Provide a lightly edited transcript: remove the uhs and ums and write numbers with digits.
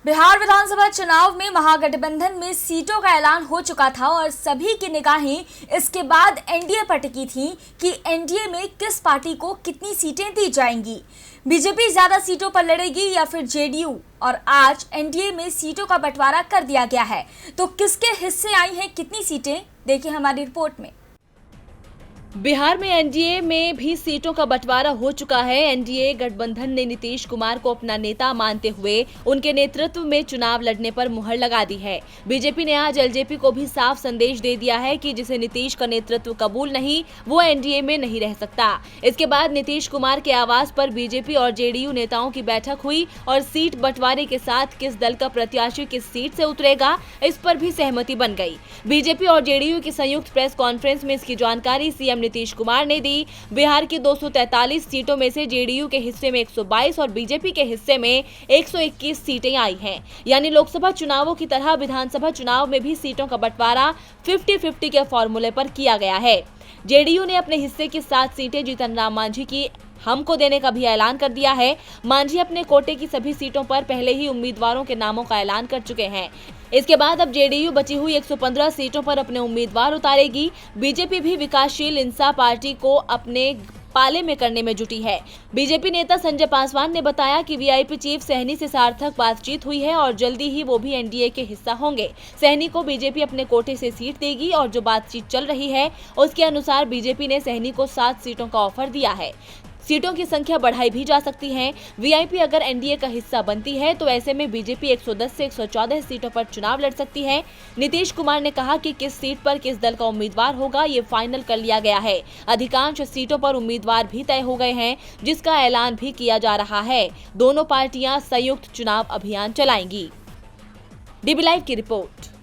बिहार विधानसभा चुनाव में महागठबंधन में सीटों का ऐलान हो चुका था और सभी की निगाहें इसके बाद एनडीए पर टिकी थी कि एनडीए में किस पार्टी को कितनी सीटें दी जाएंगी। बीजेपी ज्यादा सीटों पर लड़ेगी या फिर जेडीयू। और आज एनडीए में सीटों का बंटवारा कर दिया गया है, तो किसके हिस्से आई हैं कितनी सीटें, देखिए हमारी रिपोर्ट में। बिहार में एनडीए में भी सीटों का बंटवारा हो चुका है। एनडीए गठबंधन ने नीतीश कुमार को अपना नेता मानते हुए उनके नेतृत्व में चुनाव लड़ने पर मुहर लगा दी है। बीजेपी ने आज एलजेपी को भी साफ संदेश दे दिया है कि जिसे नीतीश का नेतृत्व कबूल नहीं, वो एनडीए में नहीं रह सकता। इसके बाद नीतीश कुमार के आवास पर बीजेपी और जेडीयू नेताओं की बैठक हुई और सीट बंटवारे के साथ किस दल का प्रत्याशी किस सीट से उतरेगा, इस पर भी सहमति बन गई। बीजेपी और जेडीयू की संयुक्त प्रेस कॉन्फ्रेंस में इसकी जानकारी सीएम नीतीश कुमार ने दी। बिहार की 243 सीटों में से जेडीयू के हिस्से में 122 और बीजेपी के हिस्से में 121 सीटें आई हैं। यानी लोकसभा चुनावों की तरह विधानसभा चुनाव में भी सीटों का बंटवारा 50-50 के फॉर्मूले पर किया गया है। जेडीयू ने अपने हिस्से की 7 सीटें जीतन राम मांझी की हमको देने का भी ऐलान कर दिया है। मांझी अपने कोटे की सभी सीटों पर पहले ही उम्मीदवारों के नामों का ऐलान कर चुके हैं। इसके बाद अब जेडीयू बची हुई 115 सीटों पर अपने उम्मीदवार उतारेगी। बीजेपी भी विकासशील इंसान पार्टी को अपने पाले में करने में जुटी है। बीजेपी नेता संजय पासवान ने बताया कि वीआईपी चीफ सहनी से सार्थक बातचीत हुई है और जल्दी ही वो भी एनडीए के हिस्सा होंगे। सहनी को बीजेपी अपने कोटे से सीट देगी और जो बातचीत चल रही है उसके अनुसार बीजेपी ने सहनी को 7 सीटों का ऑफर दिया है। सीटों की संख्या बढ़ाई भी जा सकती है। वीआईपी अगर एनडीए का हिस्सा बनती है तो ऐसे में बीजेपी 110 से 114 सीटों पर चुनाव लड़ सकती है। नीतीश कुमार ने कहा कि किस सीट पर किस दल का उम्मीदवार होगा ये फाइनल कर लिया गया है। अधिकांश सीटों पर उम्मीदवार भी तय हो गए हैं, जिसका ऐलान भी किया जा रहा है। दोनों पार्टियां संयुक्त चुनाव अभियान चलाएंगी। डीबी लाइव की रिपोर्ट।